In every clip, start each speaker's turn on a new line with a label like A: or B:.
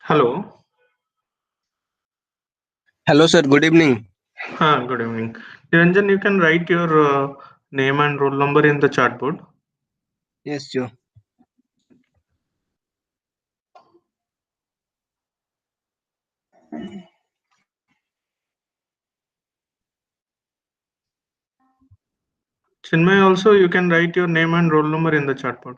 A: Hello.
B: Hello, sir. Good evening.
A: Good evening. Niranjan, you can write your name and roll number in the chat board.
B: Yes, sure.
A: Chinmay, also you can write your name and roll number in the chat board.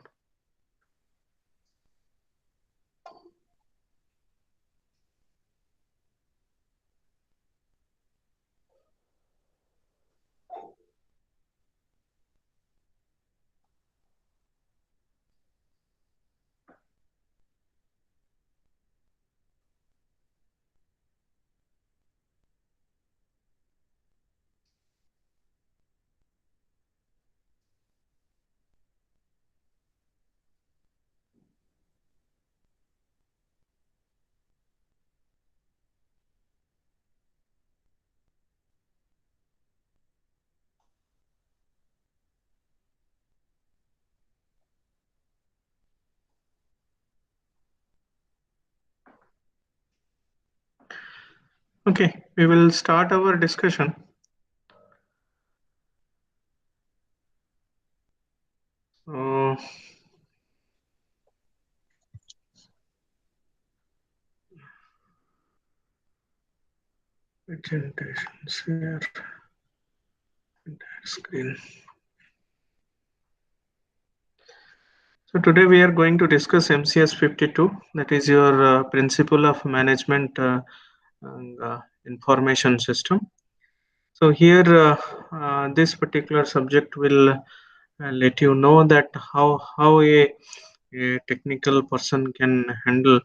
A: Okay, we will start our discussion. So, presentations here, entire screen. So today we are going to discuss MCS-52, that is your Principle of Management and, Information System. So here, this particular subject will let you know that how a technical person can handle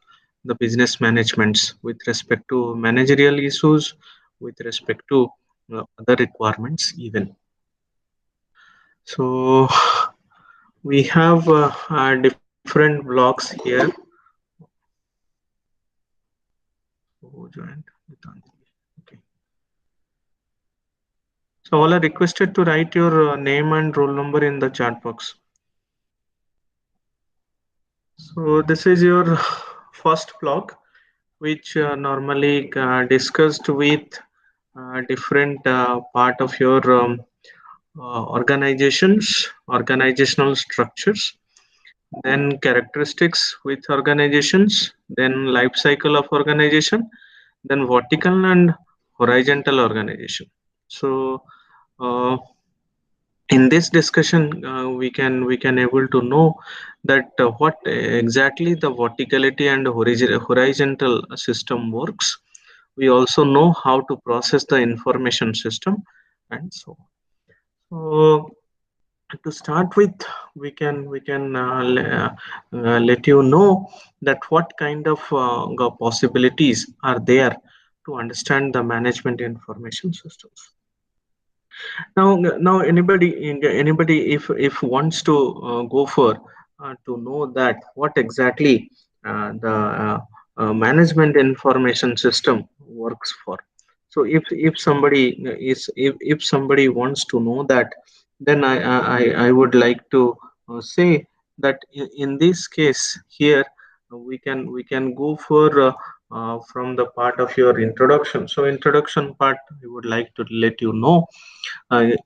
A: the business managements with respect to managerial issues, with respect to other requirements even. So we have different blocks here. Who joined? Okay. So all are requested to write your name and roll number in the chat box. So this is your first block, which normally discussed with different part of your organizational structures, then characteristics with organizations, then life cycle of organization, then vertical and horizontal organization. So uh, In this discussion, we can able to know that what exactly the verticality and horizontal system works. We also know how to process the information system and so on. So to start with, we can let you know that what kind of possibilities are there to understand the management information systems. Now anybody if wants to go for to know that what exactly the management information system works for. So if somebody if somebody wants to know that, then I would like to say that in this case here, we can go for from the part of your introduction. So introduction part, I would like to let you know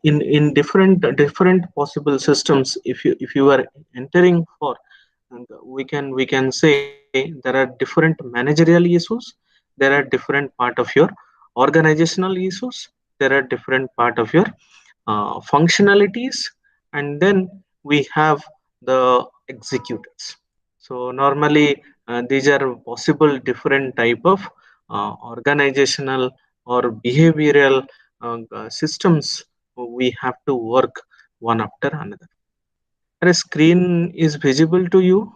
A: in different possible systems. If you are entering for, and we can say there are different managerial issues, there are different part of your organizational issues, there are different part of your functionalities, and then we have the executors. So normally these are possible different type of organizational or behavioral systems we have to work one after another. A screen is visible to you?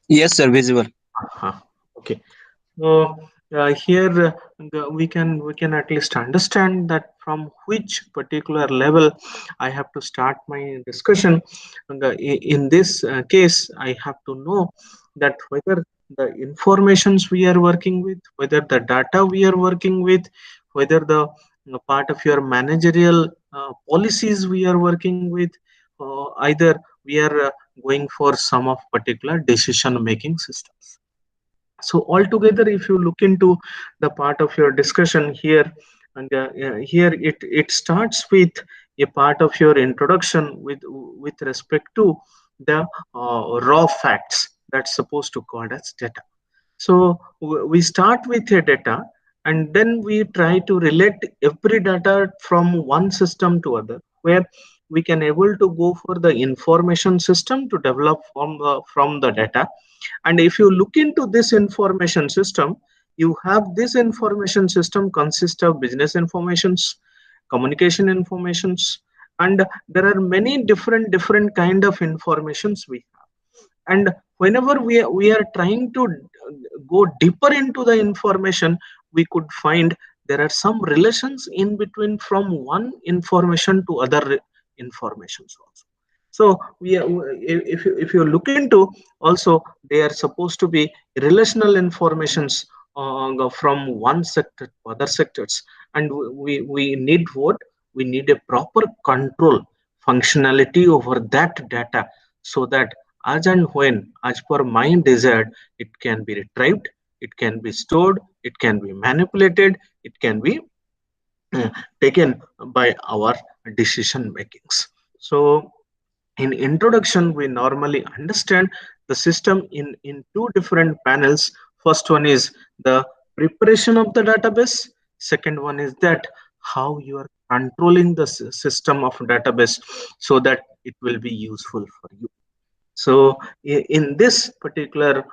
B: Yes, sir. Visible.
A: Uh-huh. Okay. So here we can at least understand that from which particular level I have to start my discussion. And, in this case, I have to know that whether the informations we are working with, whether the data we are working with, whether the part of your managerial policies we are working with, either we are going for some of particular decision making systems. So altogether, if you look into the part of your discussion here, and here it starts with a part of your introduction with respect to the raw facts that's supposed to call as data. So we start with a data, and then we try to relate every data from one system to other, where we can able to go for the information system to develop from the data. And if you look into this information system, you have this information system consists of business informations, communication informations, and there are many different kind of informations we have. And whenever we are trying to go deeper into the information, we could find there are some relations in between from one information to other informations also. So if you look into, also they are supposed to be relational informations from one sector to other sectors. And we need what? We need a proper control functionality over that data, so that as and when, as per my desired, it can be retrieved, it can be stored, it can be manipulated, it can be uh, taken by our decision makings. So in introduction, we normally understand the system in two different panels. First one is the preparation of the database. Second one is that how you are controlling the system of database so that it will be useful for you. So in this particular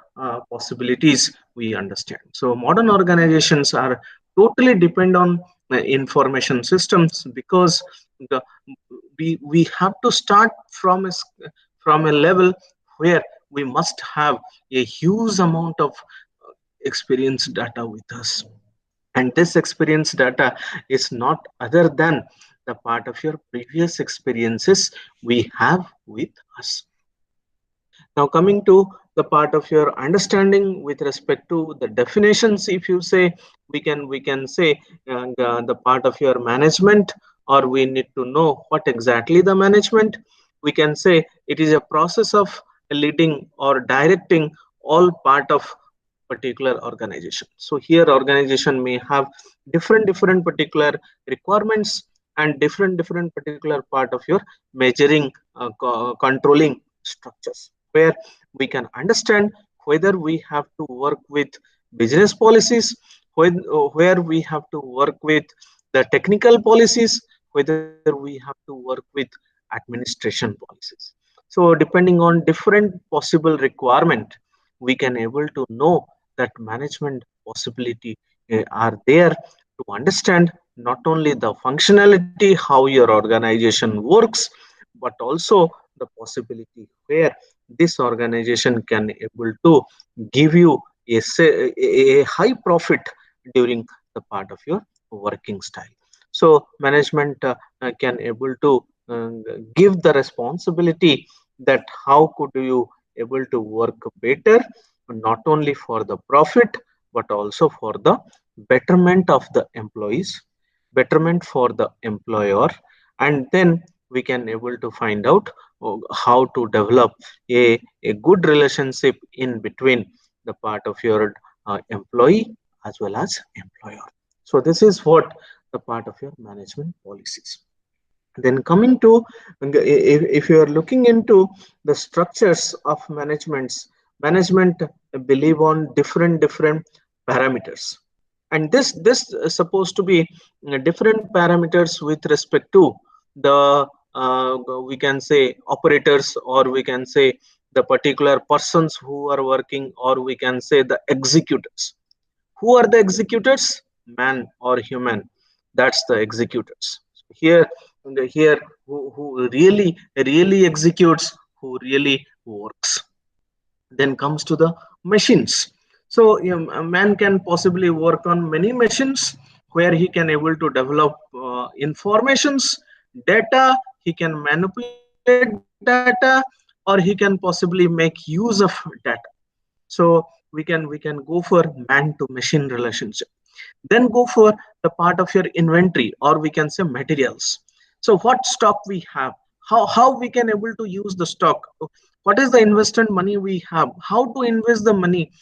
A: possibilities we understand. So modern organizations are totally depend on information systems, because the, we have to start from a level where we must have a huge amount of experience data with us. And this experience data is not other than the part of your previous experiences we have with us. Now, coming to the part of your understanding with respect to the definitions, if you say, we can say the part of your management, or we need to know what exactly the management. We can say it is a process of leading or directing all part of particular organization. So here organization may have different particular requirements and different particular part of your measuring controlling structures, where we can understand whether we have to work with business policies, where we have to work with the technical policies, whether we have to work with administration policies. So depending on different possible requirement, we can able to know that management possibility are there to understand not only the functionality, how your organization works, but also the possibility where this organization can able to give you a high profit during the part of your working style. So management can able to uh, give the responsibility that how could you able to work better, not only for the profit but also for the betterment of the employees, betterment for the employer. And then we can able to find out how to develop a good relationship in between the part of your employee as well as employer. So this is what the part of your management policies. Then coming to, if you are looking into the structures of management believe on different parameters, and this is supposed to be different parameters with respect to the we can say operators, or we can say the particular persons who are working, or we can say the executors. Who are the executors? Man or human? That's the executors. Here, here, who really executes, who really works. Then comes to the machines. So a man can possibly work on many machines where he can able to develop informations, data. He can manipulate data, or he can possibly make use of data. So we can go for man to machine relationship. Then go for the part of your inventory, or we can say materials. So what stock we have, how we can able to use the stock, what is the investment money we have, how to invest the money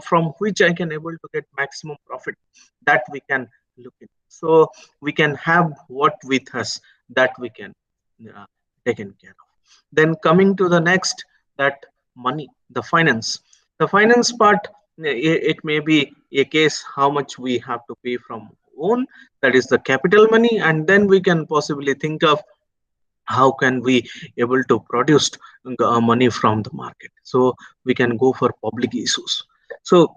A: from which I can able to get maximum profit, that we can look at. So we can have what with us, that we can uh, taken care of. Then coming to the next, that money, the finance part, it may be a case how much we have to pay from own, that is the capital money, and then we can possibly think of how can we able to produce money from the market. So we can go for public issues. So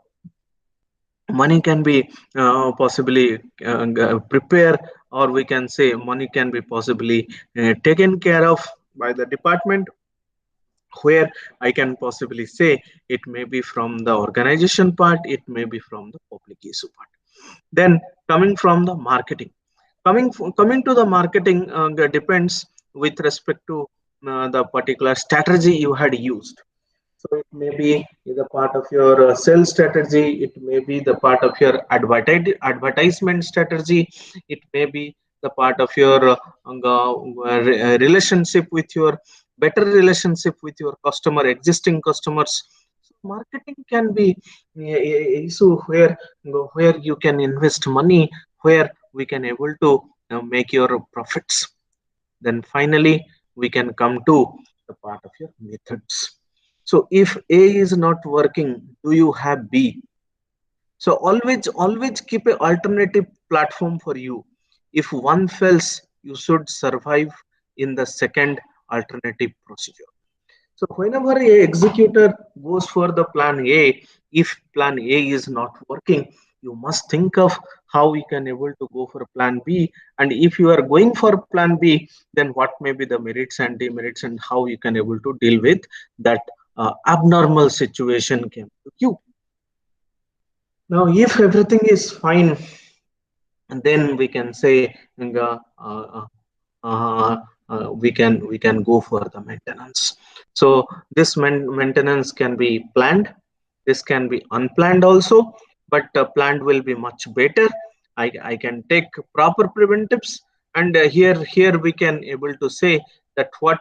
A: money can be possibly prepare, or we can say money can be possibly taken care of by the department, where I can possibly say it may be from the organization part, it may be from the public issue part. Then coming from the marketing, coming to the marketing, depends with respect to the particular strategy you had used. So it may be the part of your sales strategy, it may be the part of your advertisement strategy, it may be the part of your relationship with your better relationship with your customer, existing customers. So marketing can be a issue where you can invest money, where we can able to make your profits. Then finally, we can come to the part of your methods. So if A is not working, do you have B? So always keep a alternative platform for you. If one fails, you should survive in the second alternative procedure. So whenever a executor goes for the plan A, if plan A is not working, you must think of how we can able to go for plan B. And if you are going for plan B, then what may be the merits and demerits, and how you can able to deal with that abnormal situation came to you. Now, if everything is fine, and then we can say uh, we can go for the maintenance. So this maintenance can be planned, this can be unplanned also, but planned will be much better. I can take proper preventives, and here we can able to say that what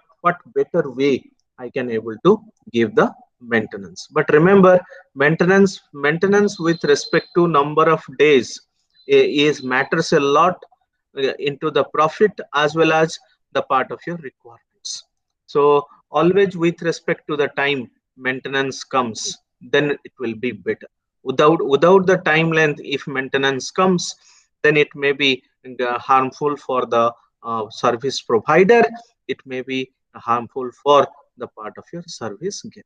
A: better way I can able to give the maintenance. But remember, maintenance with respect to number of days is matters a lot into the profit as well as the part of your requirements. So always with respect to the time maintenance comes, then it will be better. Without the time length, if maintenance comes, then it may be harmful for the service provider. It may be harmful for the part of your service giver.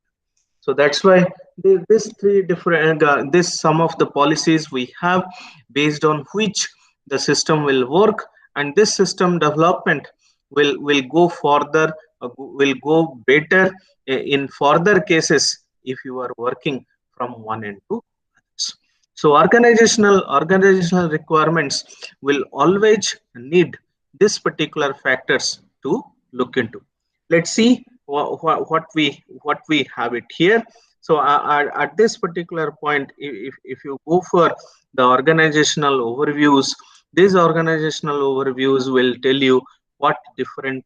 A: So that's why this three different this some of the policies we have based on which the system will work, and this system development will go further, will go better in further cases if you are working from one end to others. So organizational requirements will always need this particular factors to look into. Let's see what we have it here. So at this particular point, if you go for the organizational overviews, these organizational overviews will tell you what different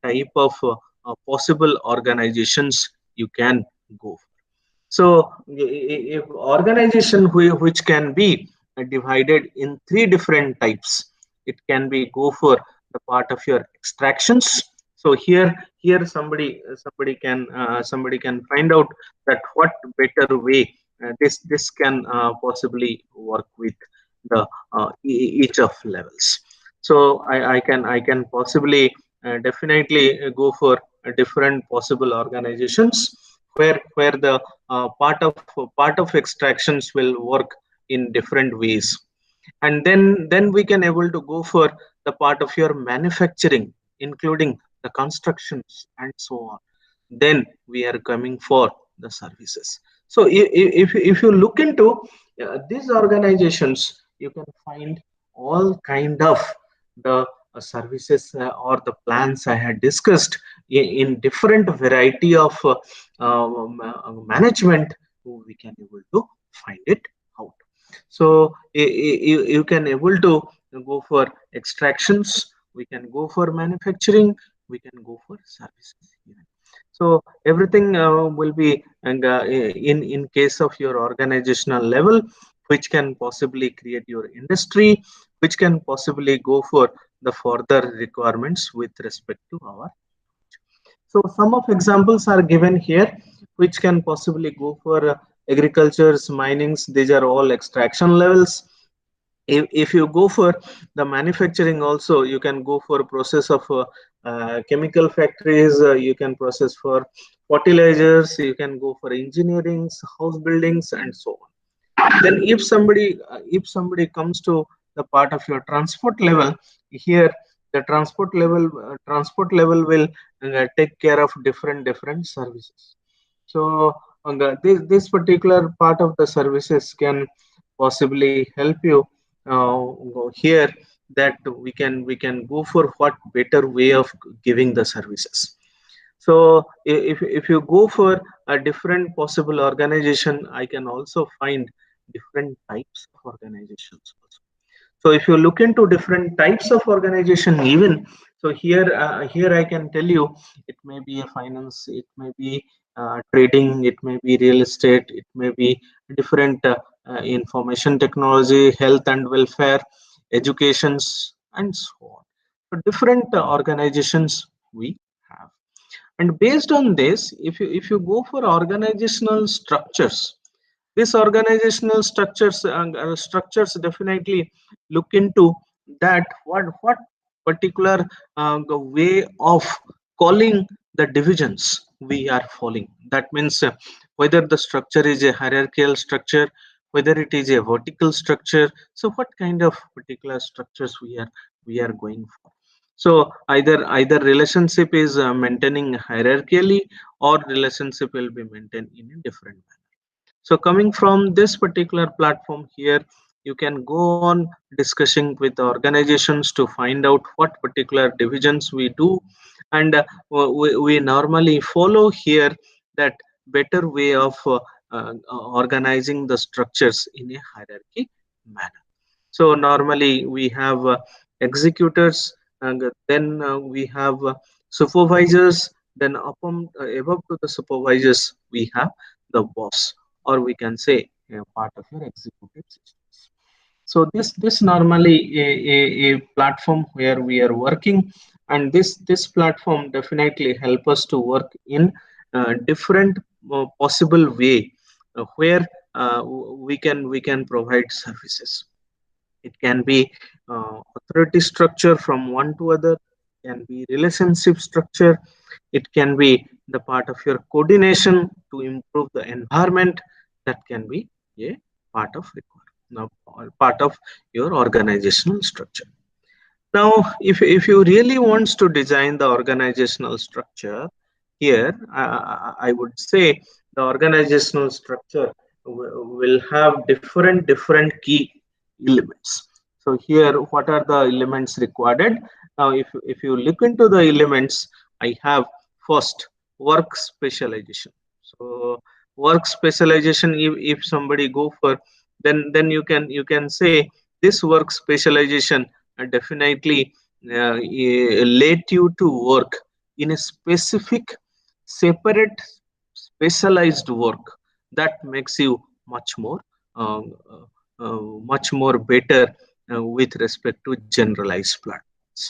A: type of possible organizations you can go for. So if organization which can be divided in three different types, it can be go for the part of your extractions. So here somebody can find out that what better way this can possibly work with the each of levels. So I can possibly definitely go for different possible organizations where the part of extractions will work in different ways. And then we can able to go for the part of your manufacturing, including the constructions and so on. Then we are coming for the services. So if you look into these organizations, you can find all kind of the services or the plans I had discussed in different variety of management. We can able to find it out. So you can able to go for extractions, we can go for manufacturing, we can go for services even. So everything will be in case of your organizational level, which can possibly create your industry, which can possibly go for the further requirements with respect to our. So some of examples are given here, which can possibly go for agriculture's, minings. These are all extraction levels. If you go for the manufacturing also, you can go for process of chemical factories, you can process for fertilizers, you can go for engineering, house buildings, and so on. Then if somebody comes to the part of your transport level, here the transport level will take care of different services. So this particular part of the services can possibly help you go here, that we can go for what better way of giving the services. So if you go for a different possible organization, I can also find different types of organizations also. So if you look into different types of organization even, so here I can tell you, it may be a finance, it may be trading, it may be real estate, it may be different information technology, health and welfare, educations, and so on. So different organizations we have. And based on this, if you go for organizational structures, these organizational structures definitely look into that what particular the way of calling the divisions we are following. That means whether the structure is a hierarchical structure, whether it is a vertical structure. So what kind of particular structures we are going for. So either relationship is maintaining hierarchically, or relationship will be maintained in a different manner. So coming from this particular platform here, you can go on discussing with the organizations to find out what particular divisions we do. And we normally follow here that better way of organizing the structures in a hierarchy manner. So normally we have executors, and then we have supervisors, then above to the supervisors we have the boss, or we can say part of your executive systems. So this normally a platform where we are working, and this platform definitely help us to work in different possible way where we can provide services. It can be authority structure from one to other, can be relationship structure, it can be the part of your coordination to improve the environment. That can be a part of now part of your organizational structure. Now, if you really wants to design the organizational structure, here I would say the organizational structure will have different key elements. So here, what are the elements required? Now, if you look into the elements, I have first work specialization. So work specialization, if somebody go for, then you can say this work specialization definitely let you to work in a specific separate specialized work that makes you much more uh, much more better with respect to generalized platforms.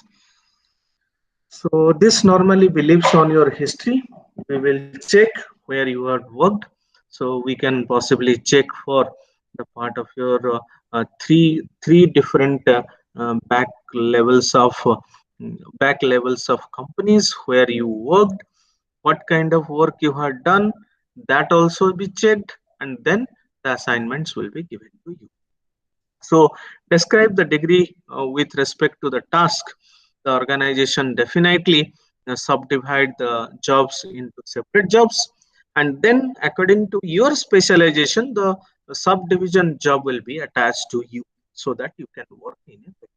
A: So this normally believes on your history. We will check where you have worked. So we can possibly check for the part of your three different back levels of companies where you worked, what kind of work you have done. That also be checked, and then the assignments will be given to you. So describe the degree with respect to the task. The organization definitely subdivide the jobs into separate jobs, and then according to your specialization, the subdivision job will be attached to you so that you can work in a better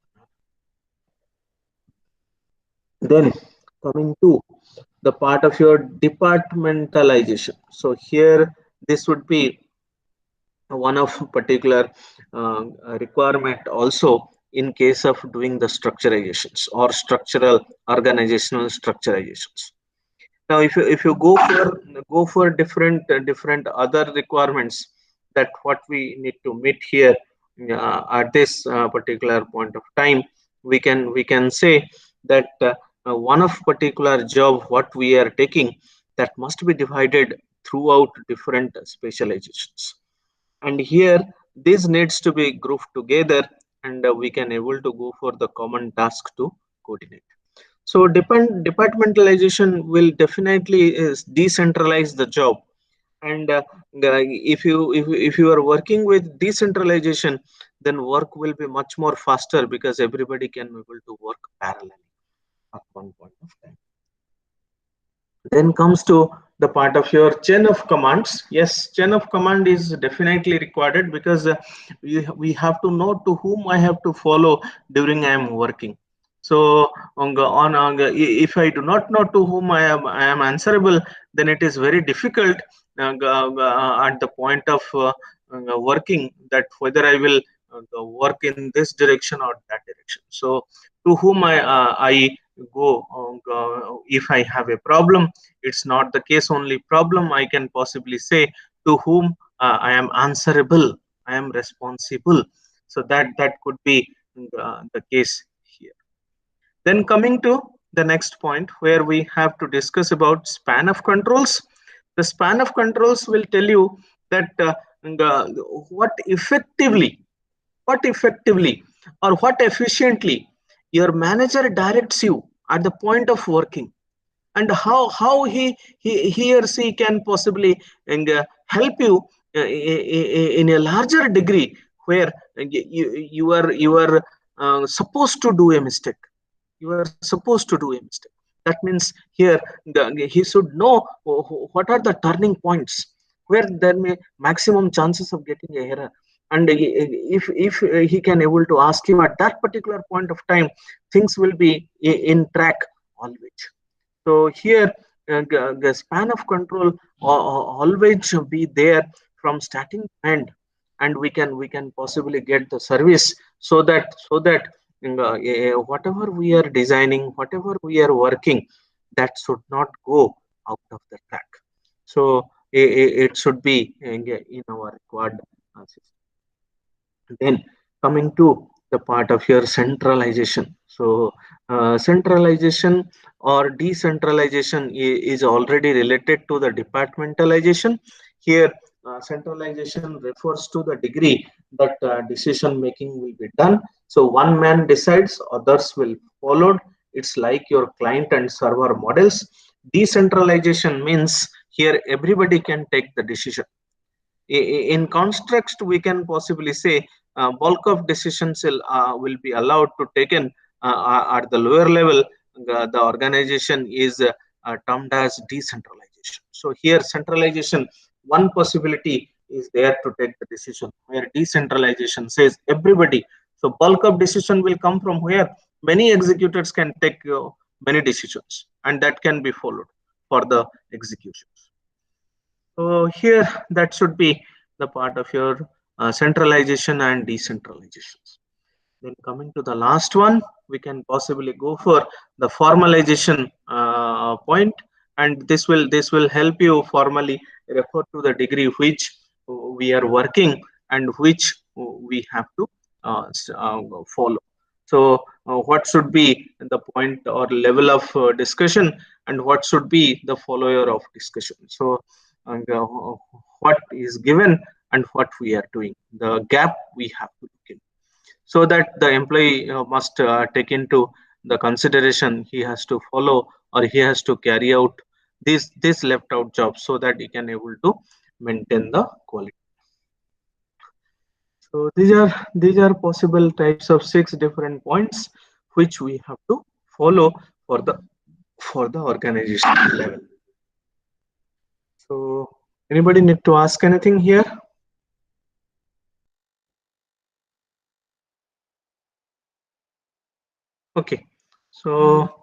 A: manner. Then coming to the part of your departmentalization. So here this would be one of particular requirement also in case of doing the structurizations or structural organizational structurizations. Now if you go for different other requirements, that what we need to meet here at this particular point of time, we can say that one of particular job what we are taking, that must be divided throughout different specializations, and here this needs to be grouped together, and we can able to go for the common task to coordinate. So departmentalization will definitely is decentralize the job, and if you are working with decentralization, then work will be much more faster because everybody can be able to work parallelly at one point of time. Then comes to the part of your chain of commands. Yes, chain of command is definitely required because we have to know to whom I have to follow during I am working. So if I do not know to whom I am answerable, then it is very difficult at the point of working, that whether I will work in this direction or that direction. So to whom I go if I have a problem. It's not the case only problem, I can possibly say to whom I am answerable, I am responsible. So that could be the case here. Then coming to the next point where we have to discuss about span of controls. The span of controls will tell you that what effectively what effectively or what efficiently your manager directs you at the point of working, and how he or she can possibly help you in a larger degree, where you are supposed to do a mistake. You are supposed to do a mistake. That means here he should know what are the turning points where there may maximum chances of getting a error, and if he can able to ask you at that particular point of time, things will be in track always. So here the span of control always be there from starting to end, and we can possibly get the service, so that whatever we are designing, whatever we are working, that should not go out of the track. So it should be in our required system. Then coming to the part of your centralization. So centralization or decentralization is already related to the departmentalization. Here Centralization refers to the degree that decision making will be done. So one man decides, others will follow. It's like your client and server models. Decentralization means here everybody can take the decision. In context, we can possibly say bulk of decisions will be allowed to taken at the lower level. The organization is termed as decentralization. So here centralization, one possibility is there to take the decision, where decentralization says everybody. So bulk of decision will come from where many executors can take many decisions, and that can be followed for the executions. So here that should be the part of your centralization and decentralization. Then coming to the last one, we can possibly go for the formalization point, and this will help you formally refer to the degree which we are working and which we have to follow. So what should be the point or level of discussion, and what should be the follower of discussion. So and, what is given and what we are doing, the gap we have to look in, so that the employee must take into the consideration, he has to follow or he has to carry out this left out job, so that he can able to maintain the quality. So these are possible types of 6 different points which we have to follow for the organization level. So anybody need to ask anything here? Okay, so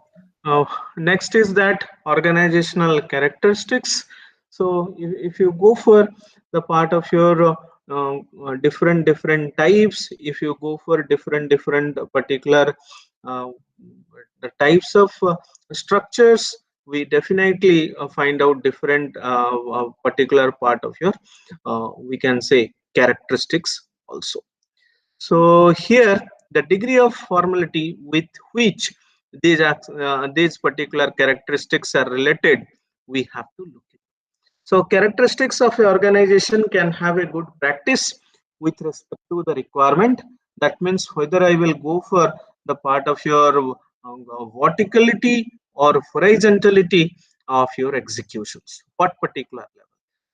A: next is that organizational characteristics. So if you go for the part of your different types, if you go for different particular uh, the types of structures, we definitely find out different particular part of your we can say characteristics also. So here, the degree of formality with which these particular characteristics are related, we have to look at. So characteristics of an organization can have a good practice with respect to the requirement. That means whether I will go for the part of your verticality or horizontality of your executions, what particular level.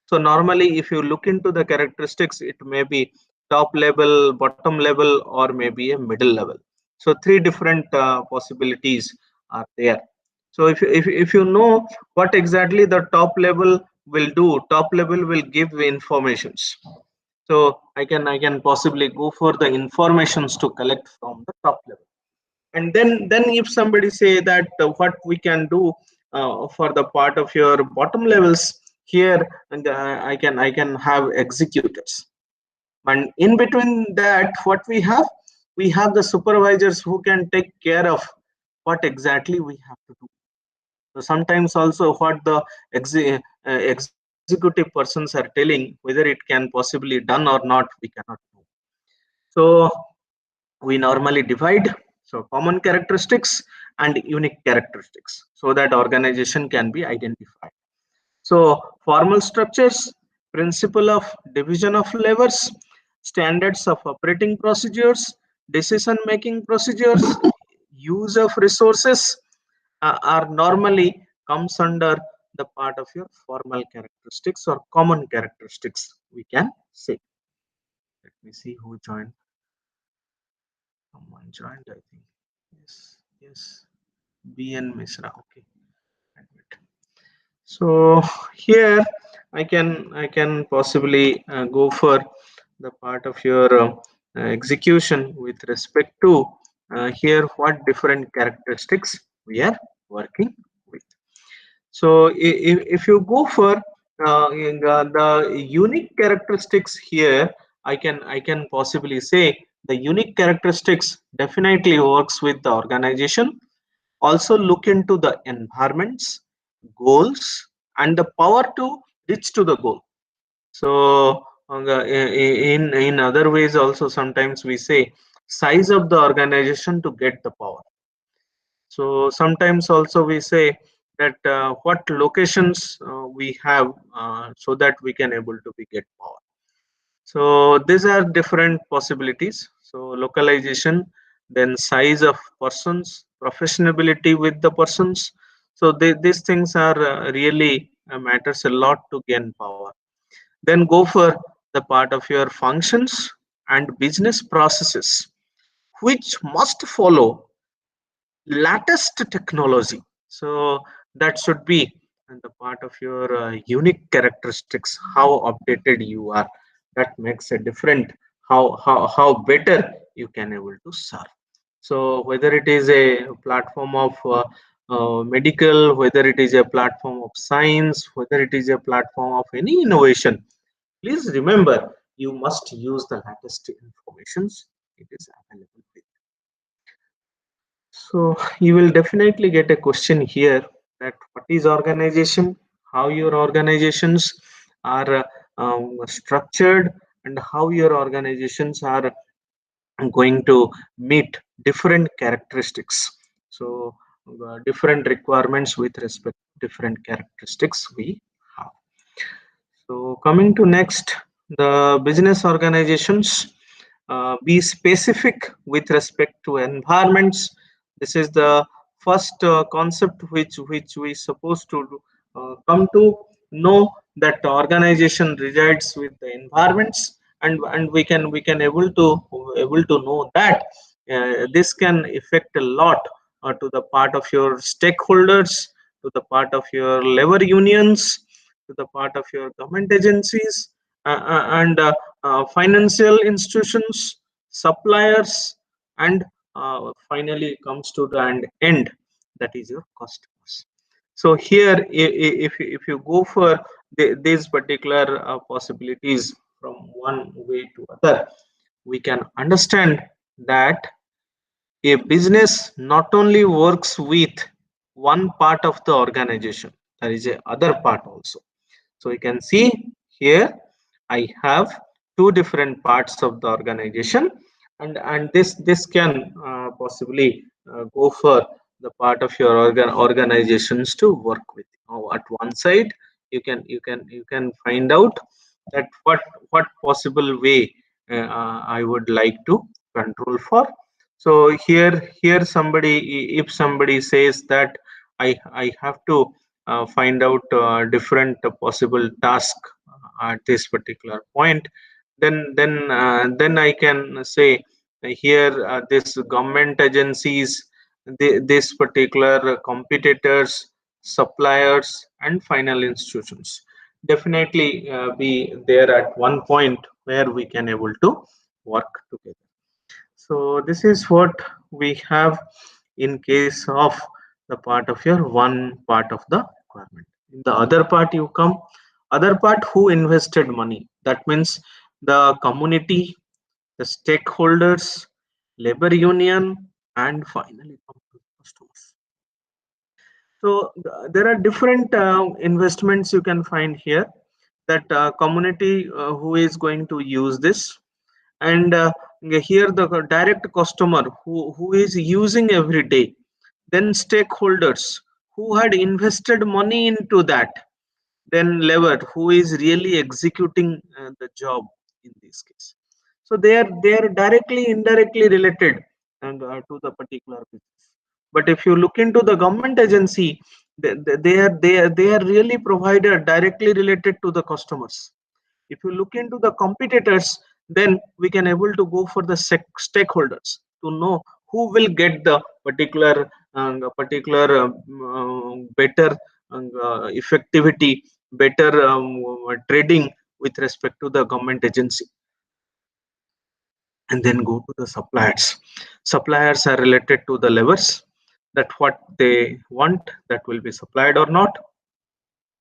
A: So normally, if you look into the characteristics, it may be top level, bottom level, or maybe a middle level. So three different possibilities are there. So if you know what exactly the top level will do, top level will give informations. So I can possibly go for the informations to collect from the top level. And then if somebody say that what we can do for the part of your bottom levels here, and I can have executors, and in between that what we have the supervisors who can take care of what exactly we have to do. So sometimes also what the executive persons are telling, whether it can possibly done or not, we cannot know. So we normally divide, so common characteristics and unique characteristics, so that organization can be identified. So formal structures, principle of division of labors, standards of operating procedures, decision making procedures, use of resources are normally comes under the part of your formal characteristics or common characteristics, we can say. Let me see who joined. Someone joined, I think. Yes, yes. BN Misra. Okay. Admit. So here I can possibly go for the part of your execution with respect to here what different characteristics we are working with. So if you go for in the unique characteristics here, I can possibly say the unique characteristics definitely works with the organization. Also look into the environments, goals, and the power to reach to the goal. So in other ways also, sometimes we say size of the organization to get the power. So sometimes also we say that what locations we have, so that we can able to be get power. So these are different possibilities. So localization, then size of persons, professionability with the persons. So these things are really matters a lot to gain power. Then go for the part of your functions and business processes, which must follow latest technology. So that should be the part of your unique characteristics, how updated you are. That makes a different, how better you can able to serve. So whether it is a platform of medical, whether it is a platform of science, whether it is a platform of any innovation, please remember, you must use the latest informations it is available with. So you will definitely get a question here, that what is organization, how your organizations are structured, and how your organizations are going to meet different characteristics. So different requirements with respect to different characteristics we have. So coming to next, the business organizations be specific with respect to environments. This is the first concept which we supposed to come to know, that the organization resides with the environments, and we can able to know that this can affect a lot to the part of your stakeholders, to the part of your labor unions, to the part of your government agencies, and financial institutions, suppliers, and finally comes to the end, that is your customers. So here, if you go for these particular possibilities from one way to other, we can understand that a business not only works with one part of the organization, there is a other part also. So you can see here, I have two different parts of the organization, and this can possibly go for the part of your organizations to work with. Now, at one side, you can find out that what possible way I would like to control for. So here somebody, if somebody says that I have to find out different possible task at this particular point, then I can say here, this government agencies, this particular competitors, suppliers, and final institutions definitely be there at one point where we can able to work together. So this is what we have in case of the part of your one part of the requirement. In the other part you come, other part, who invested money. That means the community, the stakeholders, labor union, and finally come to customers. So there are different investments you can find here. That community who is going to use this, and here the direct customer who is using every day, then stakeholders who had invested money into that, then labor who is really executing the job in this case. So they are directly indirectly related and to the particular business. But if you look into the government agency, they are really provided directly related to the customers. If you look into the competitors, then we can able to go for the stakeholders to know who will get the particular better effectivity, better trading with respect to the government agency. And then go to the suppliers. Suppliers are related to the levers, that what they want that will be supplied or not.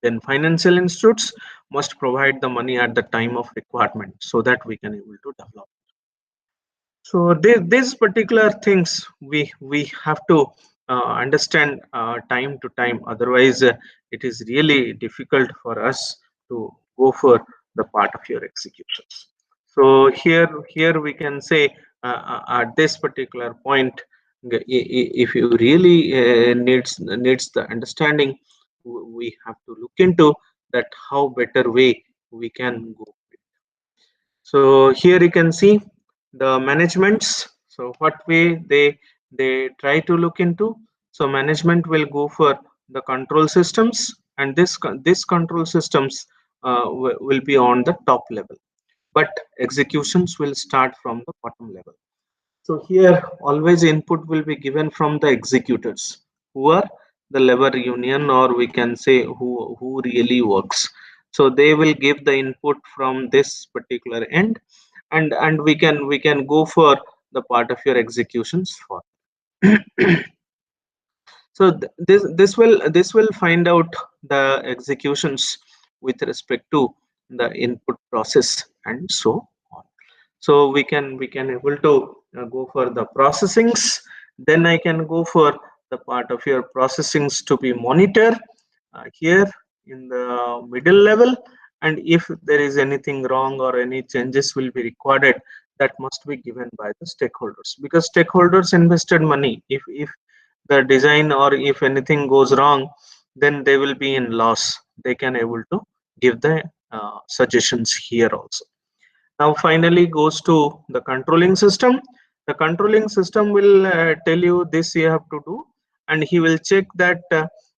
A: Then financial institutes must provide the money at the time of requirement, so that we can able to develop. So these particular things we have to understand time to time. Otherwise, it is really difficult for us to go for the part of your executions. So here we can say, at this particular point, if you really needs the understanding we have to look into that how better way we can go. So here you can see the managements. So what way they try to look into. So management will go for the control systems, and this control systems will be on the top level, but executions will start from the bottom level. So here always input will be given from the executors, who are the labor union, or we can say who really works. So they will give the input from this particular end, and we can go for the part of your executions for. So this will find out the executions with respect to the input process and so on. So we can able to go for the processings. Then I can go for the part of your processings to be monitor here in the middle level. And if there is anything wrong or any changes will be recorded, that must be given by the stakeholders, because stakeholders invested money. If the design or if anything goes wrong, then they will be in loss. They can able to give the suggestions here also. Now finally goes to the controlling system. The controlling system will tell you this you have to do, and he will check that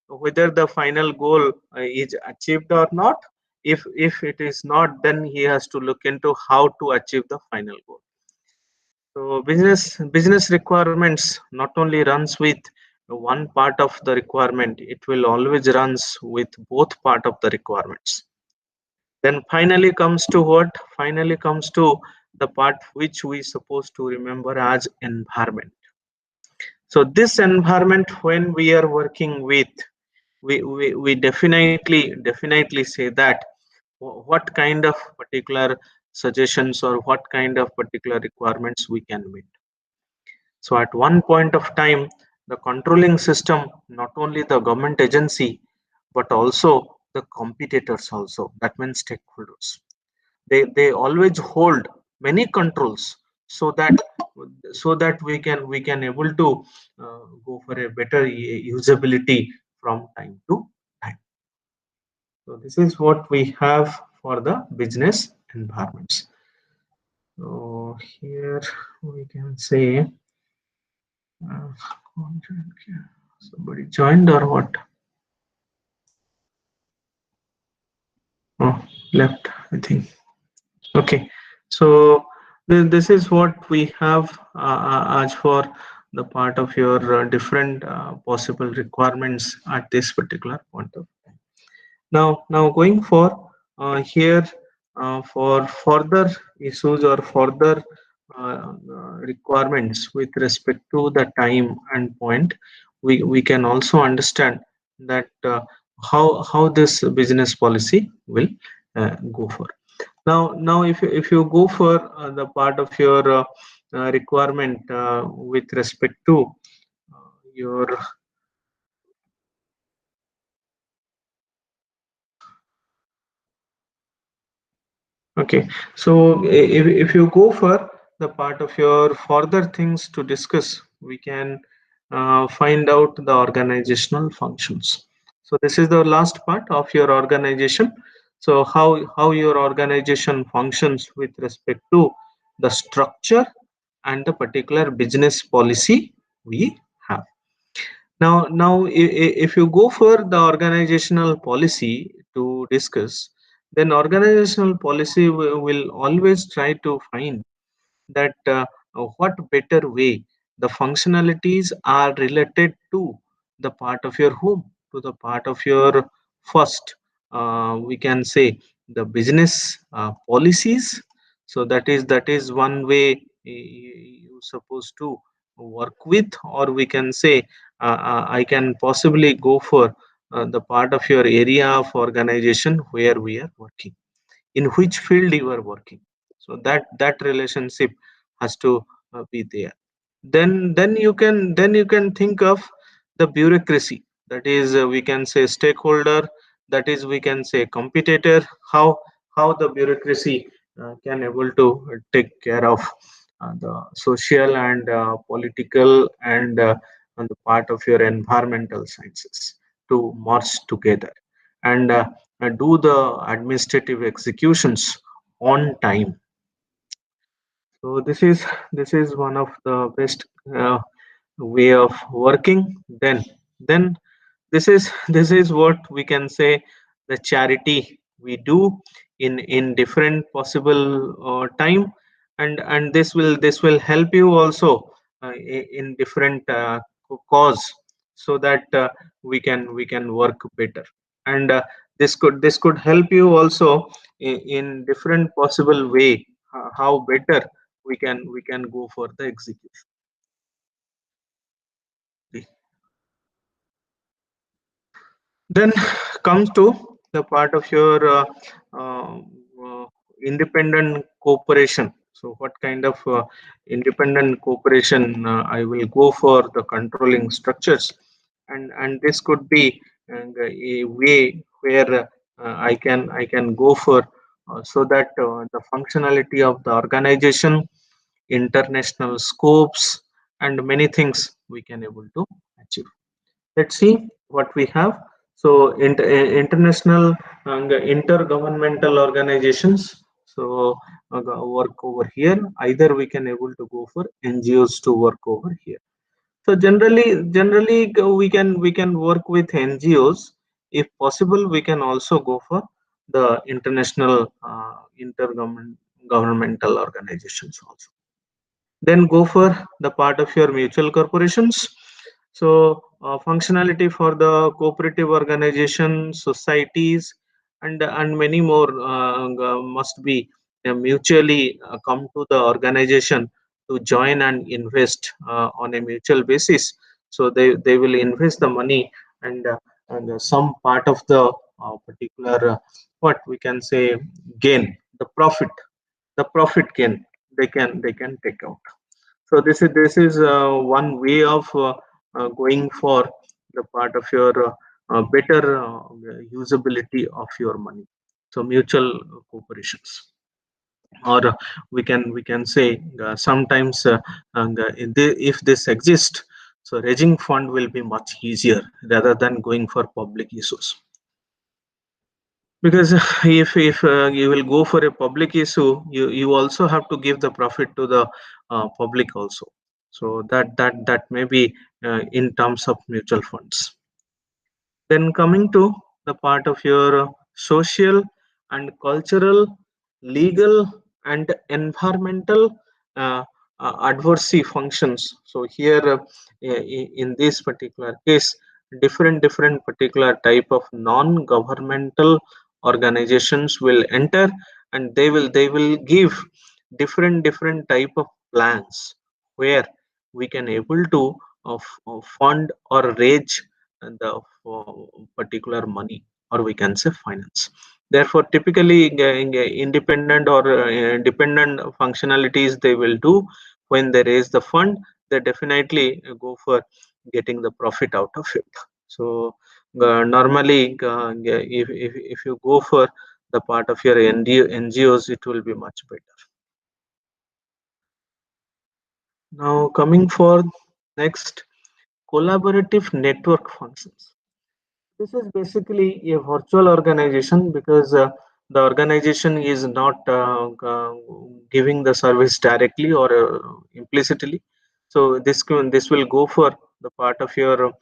A: whether the final goal is achieved or not. If it is not, then he has to look into how to achieve the final goal. So business requirements not only runs with one part of the requirement, it will always runs with both part of the requirements. Then finally comes to what? Finally comes to the part which we supposed to remember as environment. So this environment, when we are working with, we definitely say that what kind of particular suggestions or what kind of particular requirements we can meet. So at one point of time, the controlling system, not only the government agency, but also the competitors also, that means stakeholders. They always hold many controls, so that we can able to go for a better usability from time to time. So this is what we have for the business environments. So here we can say uh, somebody joined or what? Oh, left, I think. Okay, so this is what we have as for the part of your different possible requirements at this particular point of time. Now going for here for further issues or further requirements with respect to the time and point, we can also understand that how this business policy will go for. Now, if you go for the part of your requirement with respect to your. Okay, so if you go for the part of your further things to discuss, we can find out the organizational functions. So this is the last part of your organization. So how your organization functions with respect to the structure and the particular business policy we have. Now, if you go for the organizational policy to discuss, then organizational policy will always try to find that what better way the functionalities are related to the part of your home, to the part of your first, we can say the business policies. So that is one way you supposed to work with, or we can say I can possibly go for the part of your area of organization where we are working, in which field you are working. So that relationship has to be there. Then you can think of the bureaucracy, that is we can say stakeholder, that is we can say competitor. How the bureaucracy can able to take care of the social and political and on the part of your environmental sciences to merge together and do the administrative executions on time. So this is one of the best way of working. Then this is what we can say, the charity we do in different possible time, and this will help you also in different cause, so that we can work better. And this could help you also in different possible way, how better we can go for the execution. Then comes to the part of your uh, uh, independent cooperation. So what kind of independent cooperation I will go for the controlling structures, and this could be a way where I can go for, so that the functionality of the organization, international scopes, and many things we can able to achieve. Let's see what we have. So international and intergovernmental organizations, so work over here. Either we can able to go for NGOs to work over here. So generally we can work with NGOs. If possible, we can also go for the international intergovernmental organizations also. Then go for the part of your mutual corporations. So functionality for the cooperative organization, societies, and many more must be mutually come to the organization to join and invest on a mutual basis. So they will invest the money, and some part of the particular what we can say gain, the profit gain, they can take out. So this is one way of going for the part of your better usability of your money. So mutual corporations, or we can say sometimes if this exists, so raising fund will be much easier rather than going for public issues. Because if you will go for a public issue, you also have to give the profit to the public also. So that may be in terms of mutual funds. Then coming to the part of your social and cultural, legal, and environmental uh, advocacy functions. So here, in this particular case, different particular type of non-governmental organizations will enter, and they will give different type of plans where we can able to fund or raise the particular money, or we can say finance. Therefore typically independent or dependent functionalities they will do. When they raise the fund, they definitely go for getting the profit out of it. So normally if you go for the part of your NGOs, it will be much better. Now coming for next, collaborative network functions. This is basically a virtual organization, because the organization is not giving the service directly or implicitly. So this will go for the part of your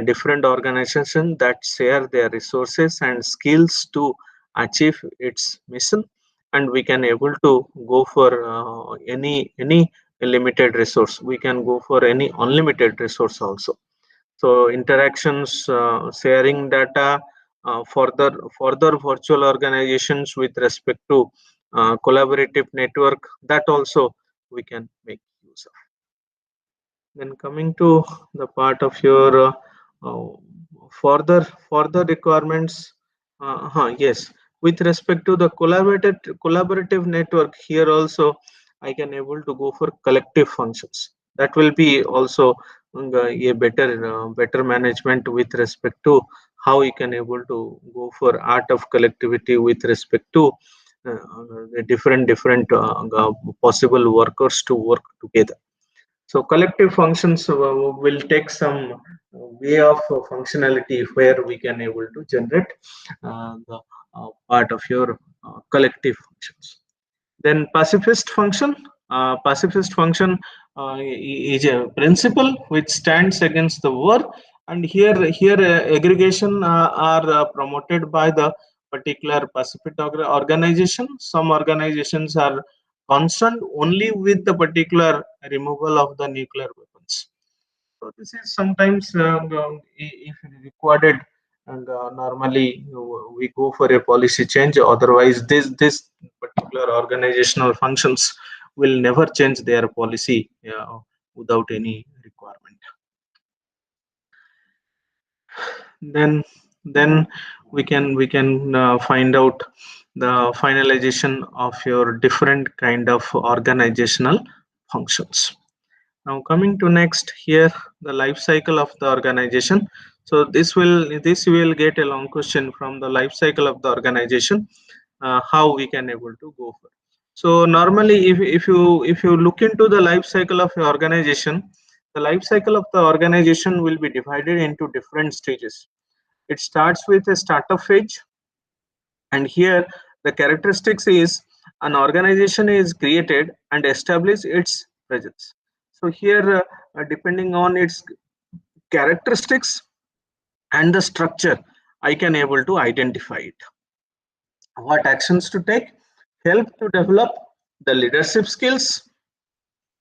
A: different organization that share their resources and skills to achieve its mission, and we can able to go for any limited resource. We can go for any unlimited resource also. So interactions, sharing data, further virtual organizations with respect to collaborative network, that also we can make use of. Then coming to the part of your uh, further requirements. Yes, with respect to the collaborative network, here also I can able to go for collective functions. That will be also a better management with respect to how you can able to go for art of collectivity with respect to the different possible workers to work together. So collective functions will take some way of functionality where we can able to generate the part of your collective functions. Then pacifist function is a principle which stands against the war, and here aggregation are promoted by the particular pacifist organization. Some organizations are concerned only with the particular removal of the nuclear weapons. So this is sometimes if required, and normally we go for a policy change. Otherwise, this particular organizational functions will never change their policy without any requirement. Then we can find out the finalization of your different kind of organizational functions. Now coming to next here, the life cycle of the organization. So this will get a long question from the life cycle of the organization, how we can able to go for. So normally, if you look into the life cycle of your organization, the life cycle of the organization will be divided into different stages. It starts with a startup phase, and here the characteristics is an organization is created and establish its presence. So here depending on its characteristics and the structure, I can able to identify it. What actions to take? Help to develop the leadership skills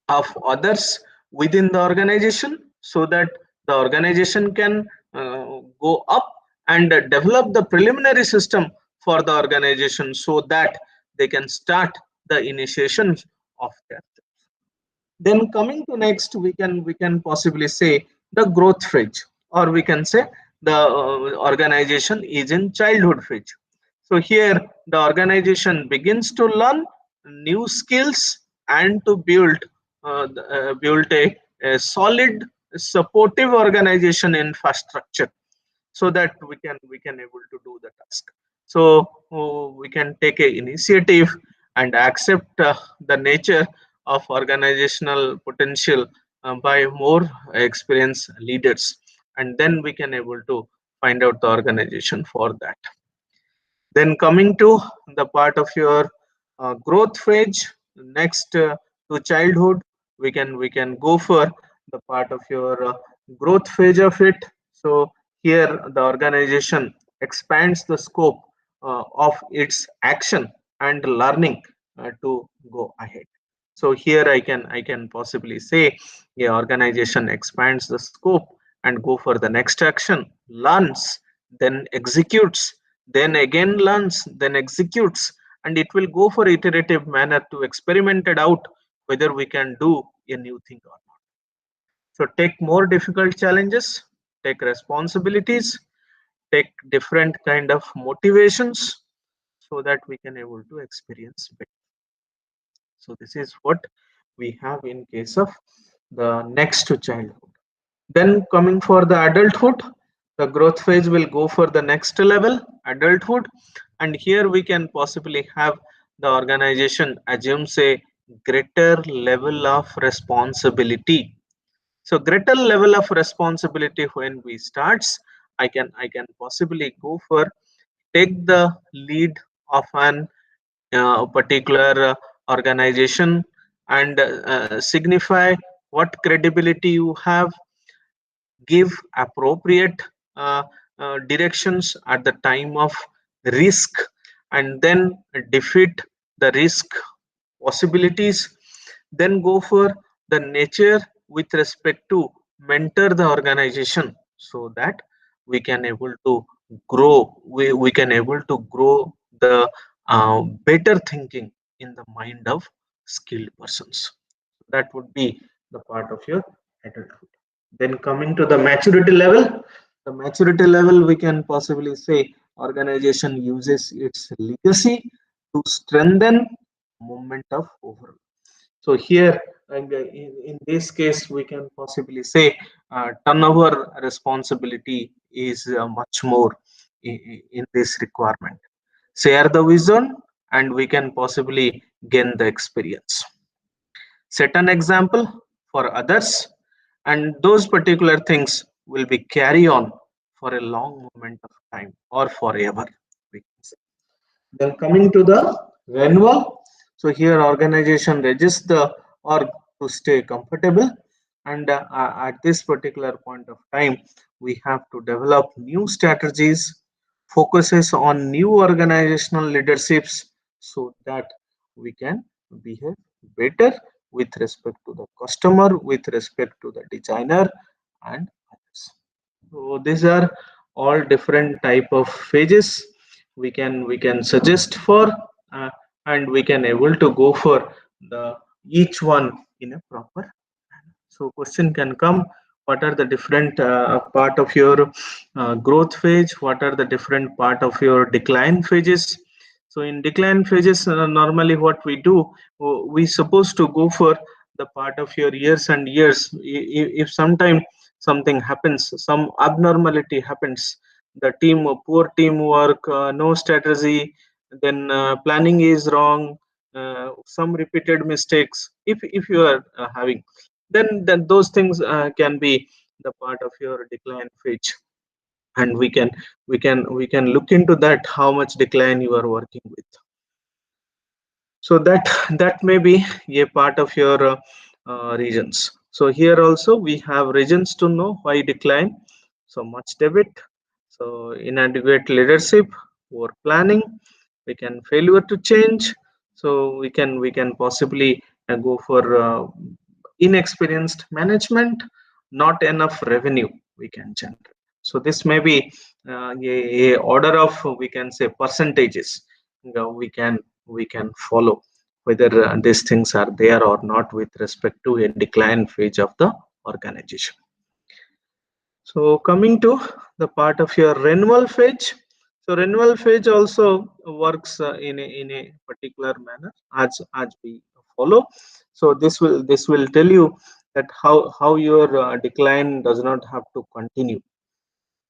A: of others within the organization, so that the organization can go up and develop the preliminary system for the organization, so that they can start the initiation of that. Then coming to next, we can possibly say the growth phase, or we can say the organization is in childhood phase. So here the organization begins to learn new skills and to build a solid supportive organization infrastructure, so that we can able to do the task. So we can take a initiative and accept the nature of organizational potential by more experienced leaders, and then we can able to find out the organization for that. Then coming to the part of your growth phase, next to childhood, we can go for the part of your growth phase of it. So here the organization expands the scope of its action and learning to go ahead. So here I can possibly say the organization expands the scope and go for the next action, learns, then executes, then again learns, then executes, and it will go for iterative manner to experiment it out whether we can do a new thing or not. So take more difficult challenges, take responsibilities, take different kind of motivations, so that we can able to experience better. So this is what we have in case of the next to childhood. Then coming for the adulthood, the growth phase will go for the next level, adulthood, and here we can possibly have the organization assumes a greater level of responsibility. So greater level of responsibility when we starts, I can possibly go for take the lead of an particular organization, and signify what credibility you have, give appropriate uh, directions at the time of risk, and then defeat the risk possibilities. Then go for the nature with respect to mentor the organization, so that we can able to we can able to grow the better thinking in the mind of skilled persons. That would be the part of your adulthood. Then coming to the maturity level, we can possibly say organization uses its legacy to strengthen movement of overall. So here, and in this case, we can possibly say turnover responsibility is much more in this requirement. Share the vision, and we can possibly gain the experience. Set an example for others, and those particular things will be carry on for a long moment of time or forever, we can say. Then coming to the renewal, so here organization register or to stay comfortable, and at this particular point of time, we have to develop new strategies, focuses on new organizational leaderships, so that we can behave better with respect to the customer, with respect to the designer, and others. So these are all different type of phases we can suggest for, uh, and we can able to go for the each one in a proper. So question can come, what are the different part of your growth phase? What are the different part of your decline phases? So in decline phases, normally what we do, we supposed to go for the part of your years and years. If sometime something happens, some abnormality happens, the team, poor teamwork, no strategy, then planning is wrong, some repeated mistakes. If you are having, then those things can be the part of your decline phase, and we can look into that how much decline you are working with. So that may be a part of your regions. So here also we have regions to know why decline. So much debit, so inadequate leadership, poor planning, we can failure to change. So we can possibly go for inexperienced management, not enough revenue we can generate. So this may be a order of, we can say, percentages, we can follow whether these things are there or not with respect to a decline phase of the organization. So coming to the part of your renewal phase. So renewal phase also works in a particular manner as we follow. So this will tell you that how your decline does not have to continue.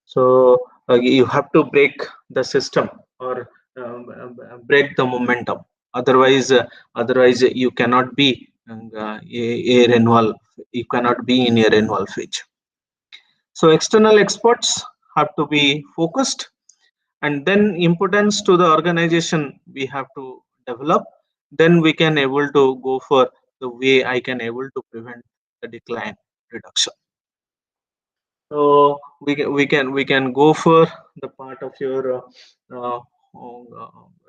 A: So you have to break the system, or break the momentum. Otherwise you cannot be a renewal. You cannot be in a renewal phase. So external experts have to be focused, and then importance to the organization we have to develop. Then we can able to go for the way I can able to prevent the decline reduction. So we can go for the part of your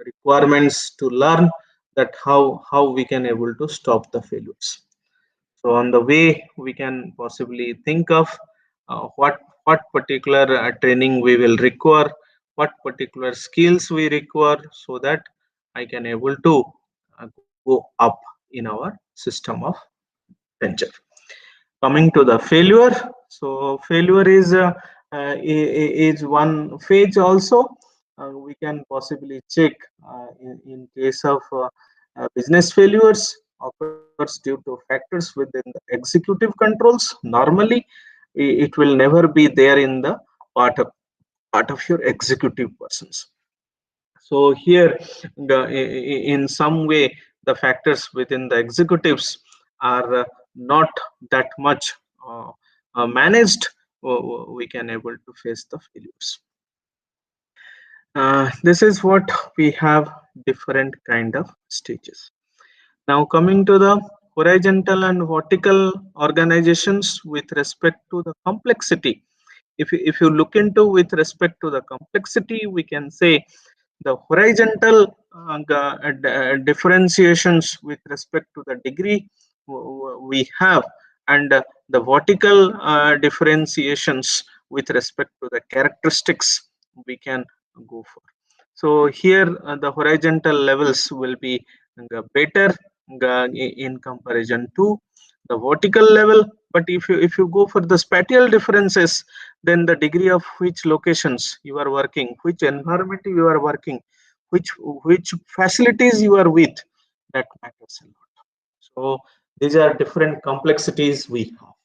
A: requirements to learn that how we can able to stop the failures. So on the way we can possibly think of what particular training we will require, what particular skills we require, so that I can able to go up in our system of venture. Coming to the failure, so failure is one phase also. We can possibly check in case of business failures occurs due to factors within the executive controls. Normally it will never be there in the part of your executive persons. So here in some way the factors within the executives are not that much managed. We can able to face the failures. This is what we have, different kind of stages. Now coming to the horizontal and vertical organizations with respect to the complexity. If you look into with respect to the complexity, we can say the horizontal differentiations with respect to the degree we have, and the vertical differentiations with respect to the characteristics we can go for. So here the horizontal levels will be better in comparison to the vertical level. But if you go for the spatial differences, then the degree of which locations you are working, which environment you are working, which facilities you are with, that matters a lot. So these are different complexities we have.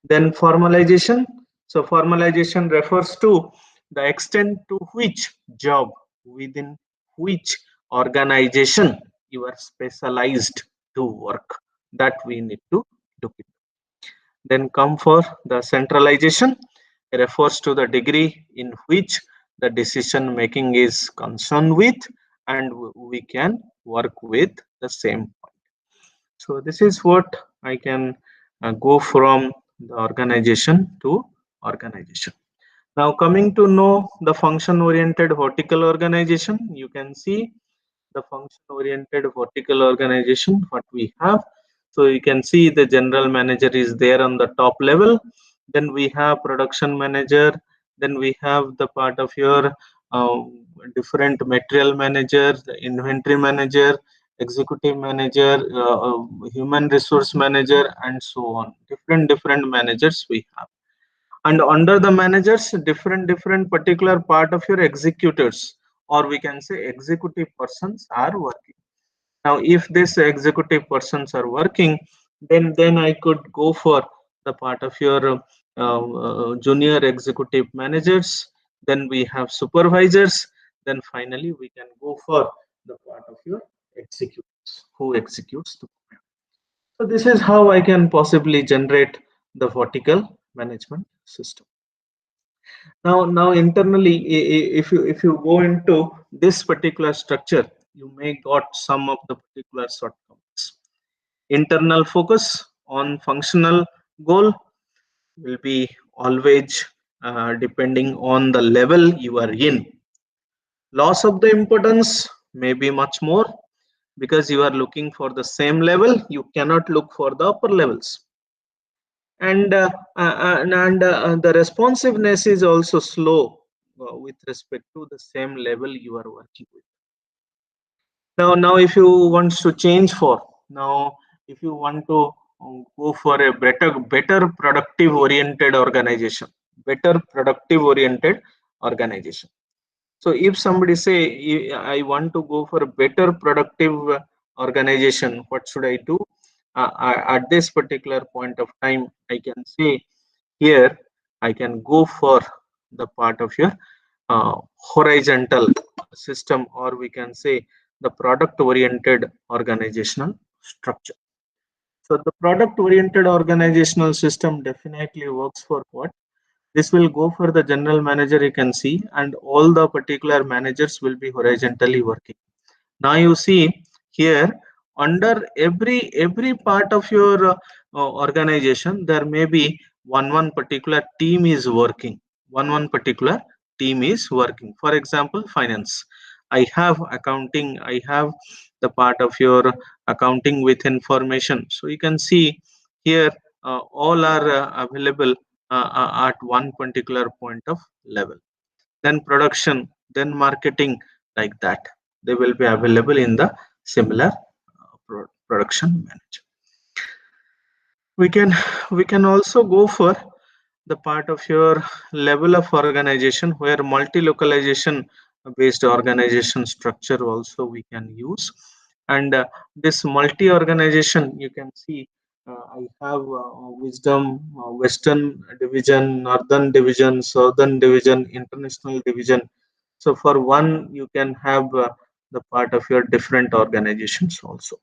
A: Then formalization. So formalization refers to the extent to which job within which organization you are specialized to work, that we need to look at. Then come for the centralization. refers to the degree in which the decision making is concerned with, and we can work with the same point. So this is what I can go from the organization to organization. Now coming to know the function oriented vertical organization, you can see the function oriented vertical organization what we have. So you can see the general manager is there on the top level, then we have production manager, then we have the part of your uh, different material manager, the inventory manager, executive manager, human resource manager, and so on. Different managers we have, and under the managers different particular part of your executors, or we can say executive persons are working. Now if these executive persons are working, then I could go for the part of your junior executive managers, then we have supervisors, then finally we can go for the part of your executives who executes the program. So this is how I can possibly generate the vertical management system. Now internally, if you go into this particular structure, you may got some of the particular shortcomings. Internal focus on functional goal will be always depending on the level you are in. Loss of the importance may be much more, because you are looking for the same level, you cannot look for the upper levels. And the responsiveness is also slow with respect to the same level you are working with. Now if you want to change for, now if you want to go for a better productive oriented organization, better productive oriented organization. So if somebody say, I want to go for a better productive organization, what should I do? At this particular point of time, I can say, here I can go for the part of your horizontal system, or we can say the product oriented organizational structure. So the product oriented organizational system definitely works for what? This will go for the general manager, you can see, and all the particular managers will be horizontally working. Now you see here, under every part of your organization, there may be one particular team is working, one particular team is working. For example, finance, I have accounting, I have the part of your accounting with information. So you can see here, all are available at one particular point of level. Then production, then marketing, like that, they will be available in the similar production manager. We can also go for the part of your level of organization, where multi-localization based organization structure also we can use. And this multi-organization, you can see, I have wisdom, western division, northern division, southern division, international division. So for one, you can have the part of your different organizations also.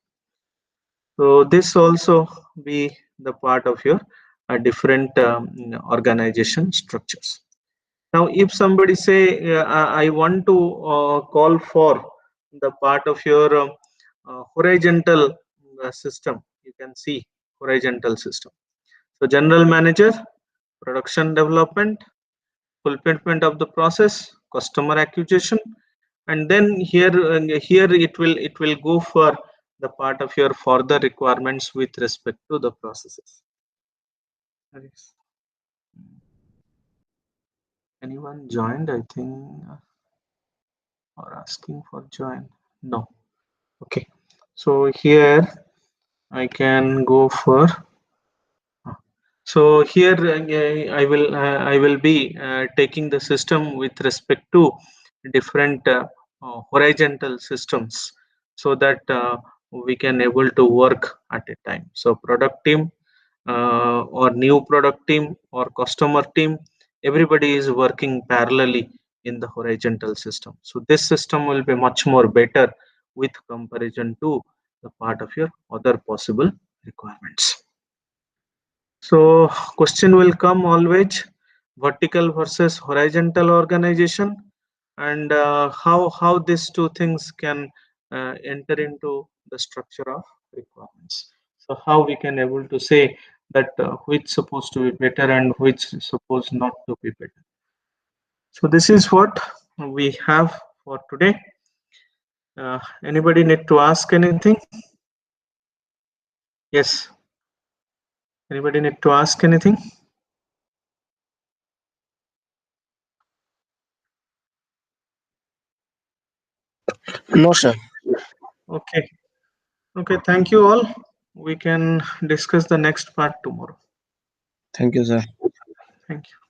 A: So this also be the part of your different organization structures. Now, if somebody say, I want to call for the part of your horizontal system, you can see horizontal system. So general manager, production development, fulfillment of the process, customer acquisition, and then here it will go for the part of your further requirements with respect to the processes. Yes. Anyone joined? I think, or asking for join. No. Okay. So here I can go for. So here I will be taking the system with respect to different horizontal systems, so that we can able to work at a time. So product team, or new product team, or customer team, everybody is working parallelly in the horizontal system. So this system will be much more better with comparison to the part of your other possible requirements. So question will come always, vertical versus horizontal organization, and how these two things can enter into the structure of requirements. So how we can able to say that which supposed to be better and which supposed not to be better. So this is what we have for today. Anybody need to ask anything? Yes. Anybody need to ask anything?
B: No, sir.
A: Okay. Okay. Thank you all. We can discuss the next part tomorrow.
B: Thank you, sir.
A: Thank you.